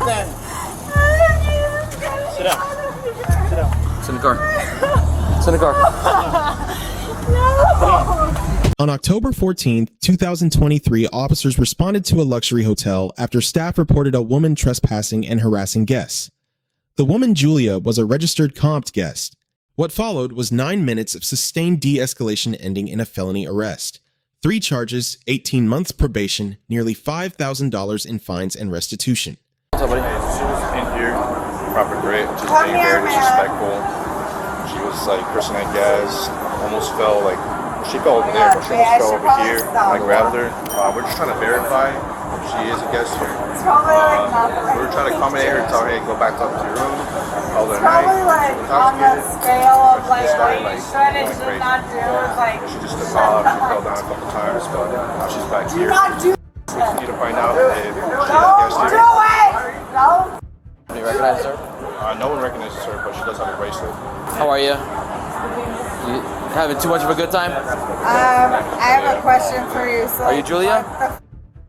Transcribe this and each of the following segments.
stand. Sit down. Sit down. Sit in the car. Sit in the car. On October 14, 2023, officers responded to a luxury hotel after staff reported a woman trespassing and harassing guests. The woman, Julia, was a registered comped guest. What followed was 9 minutes of sustained de-escalation ending in a felony arrest. 3 charges, 18 months probation, nearly $5,000 in fines and restitution. What's up, buddy? She was in here, proper grit, just being very disrespectful. She was like cursing at gas, almost fell like, she fell over there, but she almost fell over here. I grabbed her. We're just trying to verify if she is a guest here. We were trying to accommodate her and tell her, hey, go back up to your room. Call her Probably like on the scale of like what you should and like, should not do is like. She just took off, she fell down a couple times, but now she's back here. Not do We need to find out if she's a guest Don't here. do it! Don't. Do you recognize her? No one recognizes her, but she does have a bracelet. How are you? You having too much of a good time? I have a question for you. So Are you Julia? What the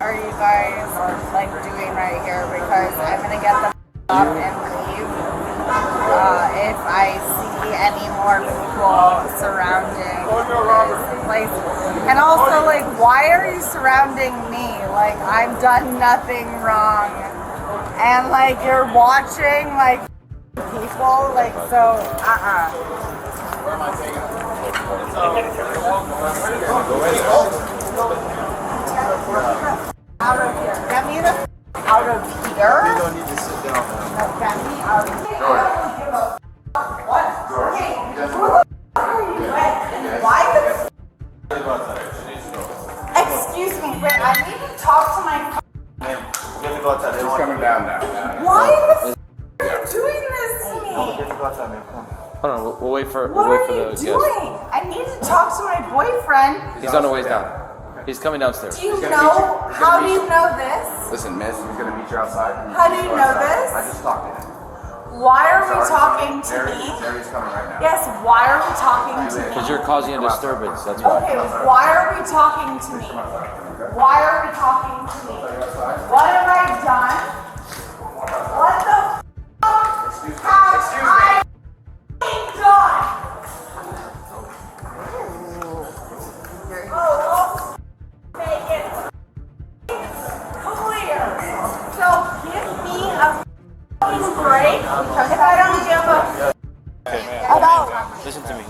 are you guys like doing right here? Because I'm gonna get the up and leave if I see any more people surrounding this place. And also, like, why are you surrounding me? Like, I've done nothing wrong, and like you're watching like people. Like, so Where am I taking her? out of here. Get me the out of here. You don't need to sit down. No, get me out of here. What? Okay. Who are you with? And why the excuse me, wait, I need to talk to my She's coming down now. why the are you doing this to me? Hold on, we'll wait for What are the you guest. doing? I need to talk to my boyfriend. He's on the way down. He's coming downstairs. Do you know? How do you know this? Listen, miss, he's gonna meet you outside. How do you know this? I just talked to him. Why are we talking to me? Jerry's coming right now. Yes, why are we talking to me? Because you're causing a disturbance, that's why. Okay, why are we talking to me? Why are we talking to me? What have I done? What the f have I done? Oh, make it clear. So give me a break if I don't give a about. Listen to me.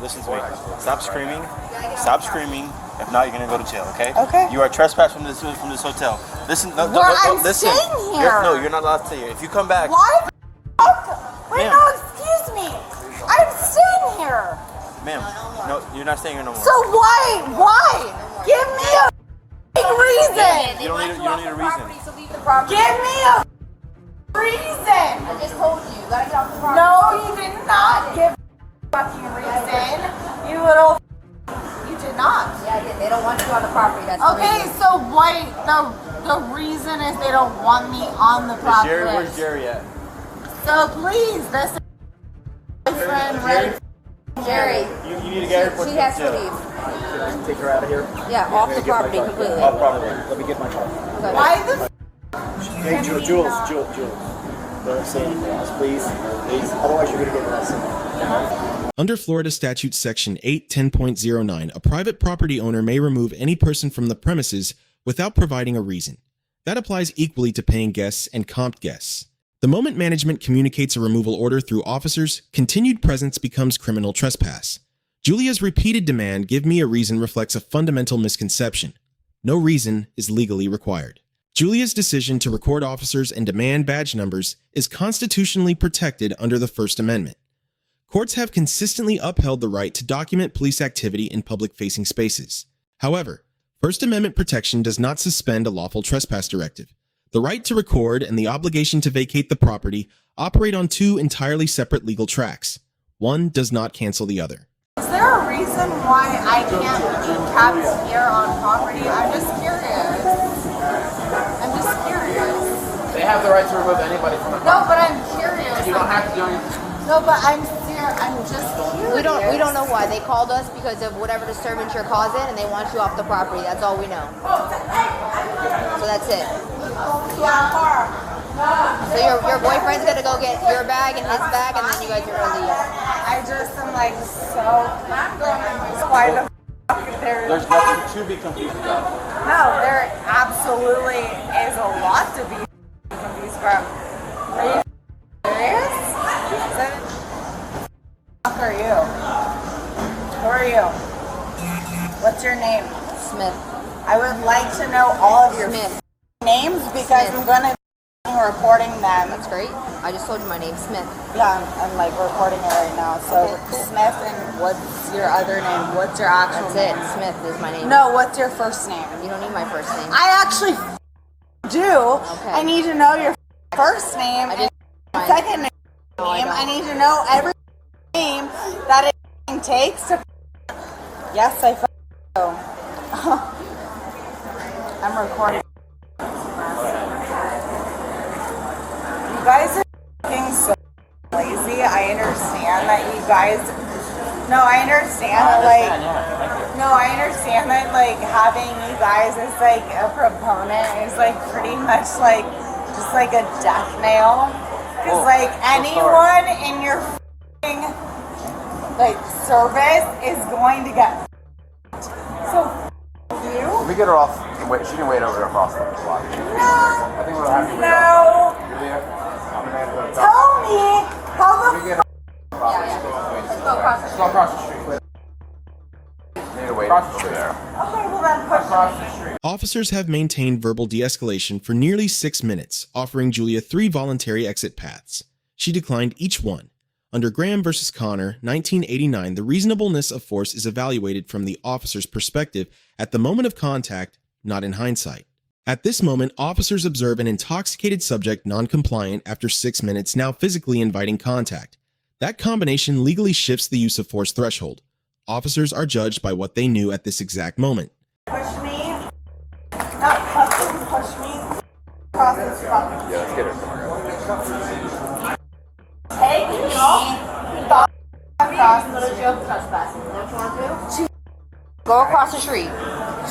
Stop screaming. Stop screaming. If not, you're gonna go to jail. Okay? Okay. You are trespassing from this hotel. Listen. No, I'm listen. staying here. You're not allowed to stay here. If you come back. Why? Wait, Ma'am. no, excuse me. I'm staying here. Ma'am. No, you're not staying here no more. So why? Give me a reason. You don't need a reason. Give me a reason. I just told you, you gotta get off the property. No, you did not give a fucking reason. You little. You did not. Yeah, I did. They don't want you on the property. That's the Okay, reason. so wait. The reason is they don't want me on the property. Where's Jerry at? So please, this is boyfriend ready. Jerry, You need to get her. she has to leave. Take her out of here. Yeah, off the property completely. Off property. Let me get my car. Okay. Why the Hey, Jules. Don't say anything else, please. Otherwise, you're gonna get arrested. Under Florida Statute Section 810.09, a private property owner may remove any person from the premises without providing a reason. That applies equally to paying guests and comped guests. The moment management communicates a removal order through officers, continued presence becomes criminal trespass. Julia's repeated demand, "Give me a reason," reflects a fundamental misconception. No reason is legally required. Julia's decision to record officers and demand badge numbers is constitutionally protected under the First Amendment. Courts have consistently upheld the right to document police activity in public-facing spaces. However, First Amendment protection does not suspend a lawful trespass directive. The right to record and the obligation to vacate the property operate on 2 entirely separate legal tracks. One does not cancel the other. Is there a reason why I can't be kept here on property? I'm just curious. They have the right to remove anybody from the No, but I'm curious. You don't have to do anything. No, but I'm just curious. We don't know why. They called us because of whatever disturbance you're causing and they want you off the property. That's all we know. So that's it. Yeah, So your boyfriend's gonna go get your bag and his bag, and then you guys are gonna leave. I just am like so. Why the f*** There's nothing to be confused about. No, there absolutely is a lot to be confused about. Are you serious? Who are you? Who are you? What's your name? Smith. I would like to know all of your Smith. names because I'm gonna be reporting them. That's great. I just told you my name's Smith. Yeah, I'm like recording it right now. So Okay, cool. Smith, and what's your other name? What's your actual That's name? it. Smith is my name. No, what's your first name? You don't need my first name. I actually do. Okay. I need to know your first name and Fine. second name. No, I don't. I need to know every name that it takes to. Yes, I do. I'm recording. You guys are fucking so lazy. I understand that you guys. No, I understand that like. No, I understand that like having you guys as like a proponent is like pretty much like just like a death nail. Because like anyone in your f***ing like service is going to get so you. Let me get her off. Wait, she can wait over there across the block. No. I think we'll have to wait. No. Julia, Tell me how the Yeah, yeah. Let's go across the Let's go across the street. We need to wait over there. okay, well then push Across the street. Officers have maintained verbal de-escalation for nearly 6 minutes, offering Julia 3 voluntary exit paths. She declined each one. Under Graham v. Connor, 1989, the reasonableness of force is evaluated from the officer's perspective at the moment of contact, not in hindsight. At this moment, officers observe an intoxicated subject non-compliant after 6 minutes now physically inviting contact. That combination legally shifts the use of force threshold. Officers are judged by what they knew at this exact moment. push me. Not push me. Cross this fucking. Yeah, let's get her. Take me across. Go to jail for trespassing. Is that what you want to do? Go across the street.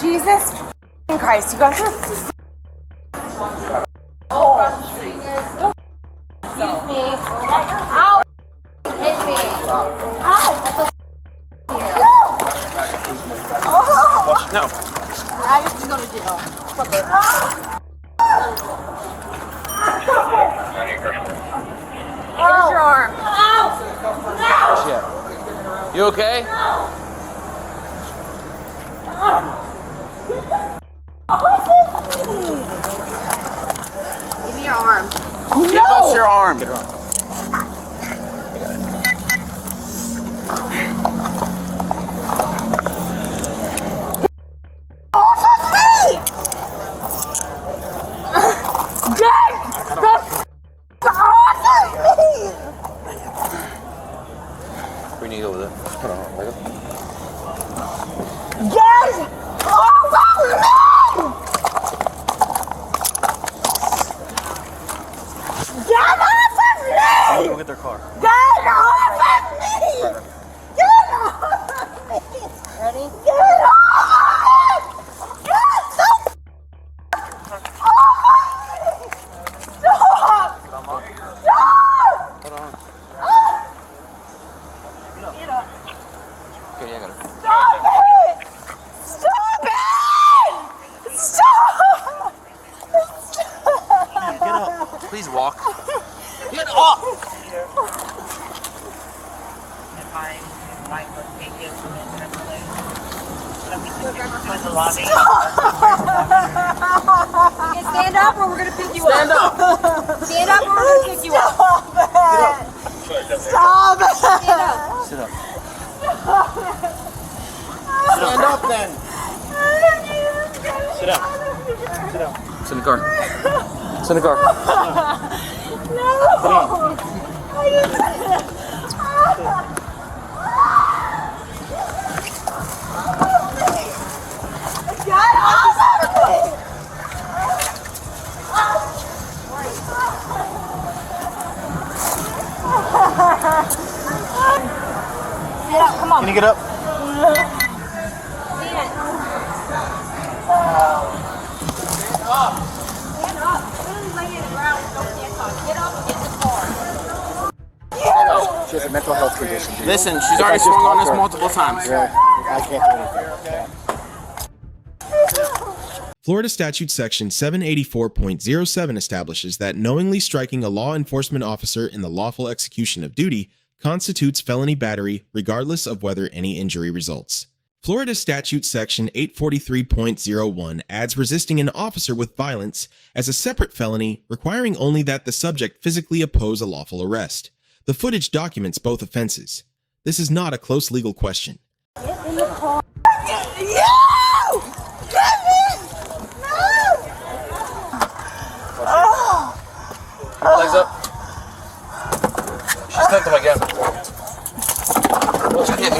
Jesus f***ing Christ, you guys are. Go across the street. Excuse me. Ow! Hit me. Ow! No. I used to go to jail. Fuck it. Here's your arm. Where's she at? You okay? Give me your arm. Give us your arm. We need to go with it. Hold on, hold on. Go get their car. Ready? Okay, yeah, I got it. Get up. Please walk. Get up. Okay, stand up or we're gonna pick you up. Stand up. Stand up or we're gonna pick you up. Stop it! Stand up. Sit up. Stand up then. Sit down. Sit down. It's in the car. It's in the car. Get off of me! Stand up. Come on. Can you get up? Stand up. Stand up. Literally laying on the ground. Don't she has a mental health condition. Listen, she's already swung on us multiple times. Yeah, I can't do anything. Florida Statute Section 784.07 establishes that knowingly striking a law enforcement officer in the lawful execution of duty constitutes felony battery regardless of whether any injury results. Florida Statute Section 843.01 adds resisting an officer with violence as a separate felony, requiring only that the subject physically oppose a lawful arrest. The footage documents both offenses. This is not a close legal question. Get in the car. Legs up. She's tucked him again. Don't you hit me?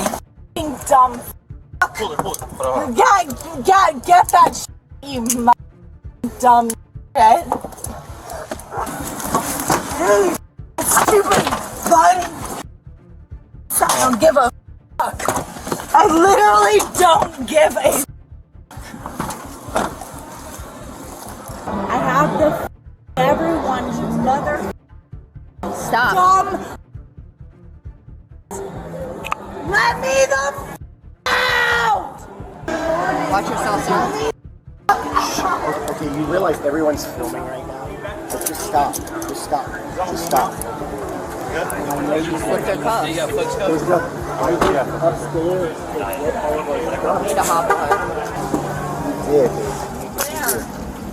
Dumb. Pull it. Put her on. Get that you dumb shit. Stupid fun. I don't give a fuck. I literally don't give a I have the everyone's mother Stop. dumb. Let me the out! Watch yourself, sir. Okay, you realize everyone's filming right now? So just stop. Just stop. Just stop. Flip their cuffs. There's no, I went upstairs to get all of our stuff. Need a hop her. You did.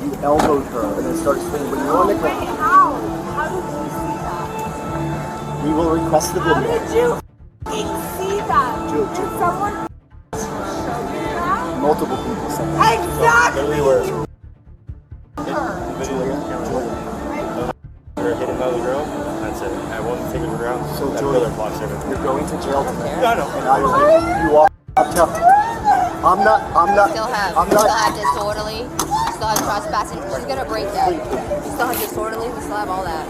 You elbowed her and then started swinging. When you're on the ground, How did you see that? we will request the How video. did you see that? Did someone show you that? Multiple people said that. Exactly! We're hitting another girl. That's it. I won't take it around. So that Julia, pillar blocks everything. you're going to jail today. Yeah, I know. And I will you walk up tough. I'm not, Still have disorderly. Still have trespassing. She's gonna break that. Still have disorderly. We still have all that.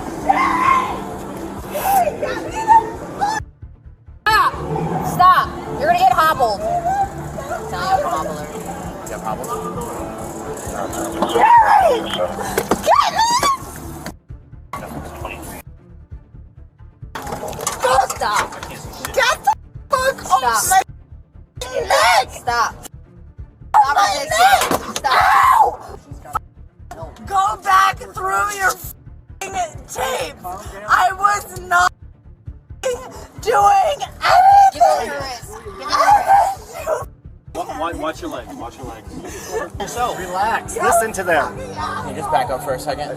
Stop! You're gonna get hobbled. I'm telling you, I'm a hobbler. You have hobbles? Stop. Get the fuck off my neck! Stop. Stop resisting. Stop. Go back through your f***ing tape! I was not doing Give her anything! her wrist. Give her her wrist. Watch your legs. Watch your legs. Relax. Listen to them. Can you just back up for a second?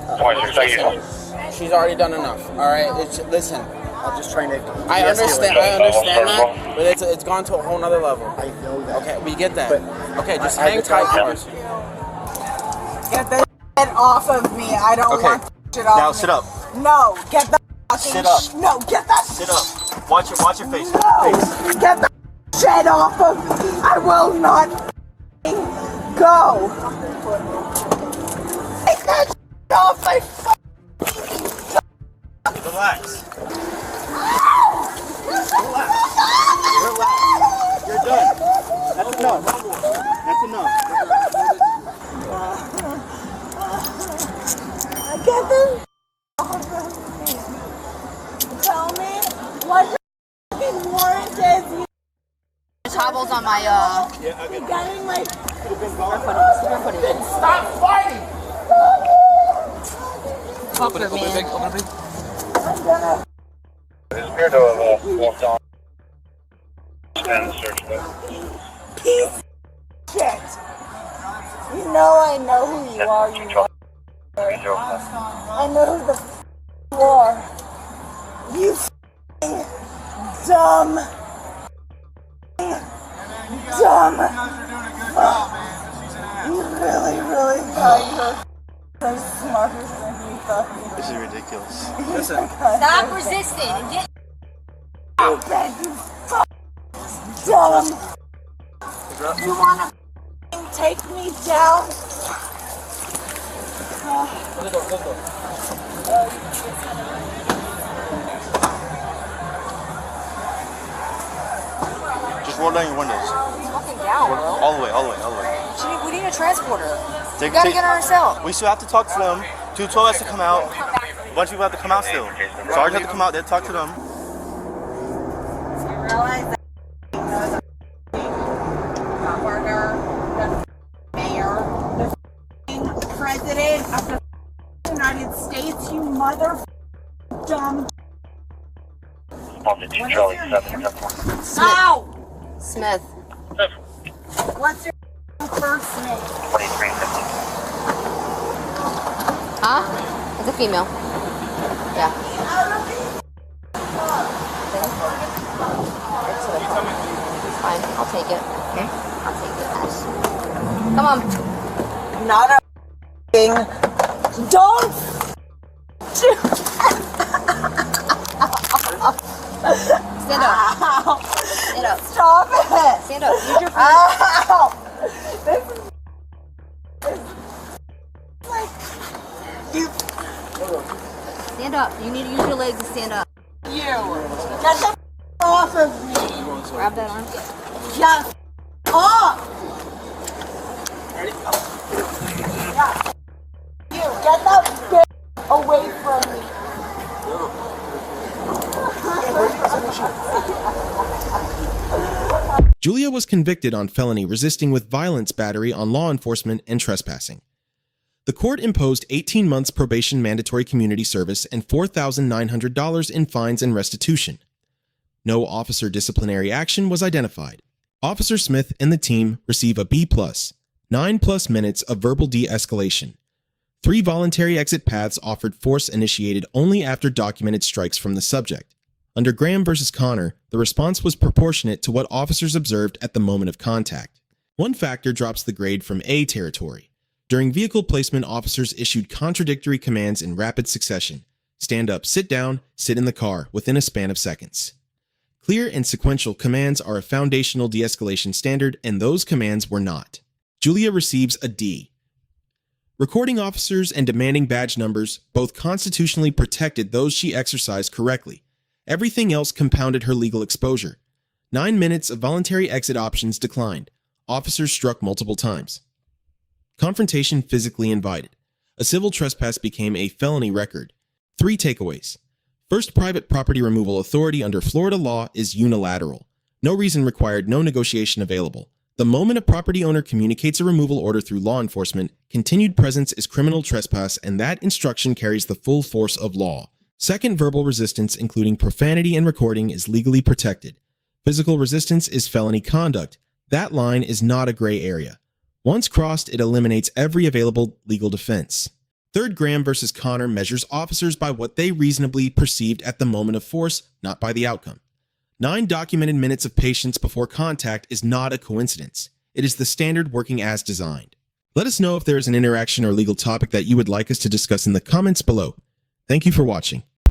She's already done enough. All right. Listen. I'm just trying to. I understand that, but it's gone to a whole nother level. I know that. Okay, we get that. But Okay, just I- hang tight for us. Get the shit off of me. I don't want the shit off Now me. sit up. No, get the fucking Sit up. No, get that Sit up. Watch your face. No, get the shit off of me. I will not go. Take that shit off my Relax. Relax. You're done. That's enough. That's enough. Get the off of me. Tell me what the fucking warrant is. There's hobbles on my You're getting my Stop fighting! fucker, man. I'm gonna piece of shit. You know I know who you are, you are. I know who the f you are. You f***ing dumb. Dumb. You really thought you were so smarter than you thought you were. This is ridiculous. Listen. Stop resisting and get. Stupid, you f***ing dumb. You wanna f***ing take me down? Let's go. Just roll down your windows. Fucking down, bro. All the way. We need a transporter. Take, We gotta get her ourselves. We still have to talk to them. 212 has to come out. A bunch of people have to come out still. Sergeant have to come out there, talk to them. realize that knows a partner, the mayor, the president of the United States, you mother dumb. Altitude Charlie 774. No! Smith. What's your first name? 2350. Huh? It's a female. Yeah. It's fine. I'll take it. I'll take it. Come on. Not a thing. Don't Stand up. Stand up. stop it. Stand up. Use your feet. Ow! This is like you. Stand up. You need to use your legs to stand up. You get the off of me. Grab that arm. Just off. Ready? Yeah. You get the away from me. Julia was convicted on felony resisting with violence battery on law enforcement and trespassing. The court imposed 18 months probation mandatory community service and $4,900 in fines and restitution. No officer disciplinary action was identified. Officer Smith and the team receive a B+, 9+ minutes of verbal de-escalation. 3 voluntary exit paths offered force initiated only after documented strikes from the subject. Under Graham versus Connor, the response was proportionate to what officers observed at the moment of contact. One factor drops the grade from A territory. During vehicle placement, officers issued contradictory commands in rapid succession. Stand up, sit down, sit in the car, within a span of seconds. Clear and sequential commands are a foundational de-escalation standard, and those commands were not. Julia receives a D. Recording officers and demanding badge numbers both constitutionally protected those she exercised correctly. Everything else compounded her legal exposure. 9 minutes of voluntary exit options declined. Officers struck multiple times. Confrontation physically invited. A civil trespass became a felony record. 3 takeaways. First, private property removal authority under Florida law is unilateral. No reason required, no negotiation available. The moment a property owner communicates a removal order through law enforcement, continued presence is criminal trespass, and that instruction carries the full force of law. Second, verbal resistance, including profanity and recording, is legally protected. Physical resistance is felony conduct. That line is not a gray area. Once crossed, it eliminates every available legal defense. Third, Graham versus Connor measures officers by what they reasonably perceived at the moment of force, not by the outcome. 9 documented minutes of patience before contact is not a coincidence. It is the standard working as designed. Let us know if there is an interaction or legal topic that you would like us to discuss in the comments below. Thank you for watching.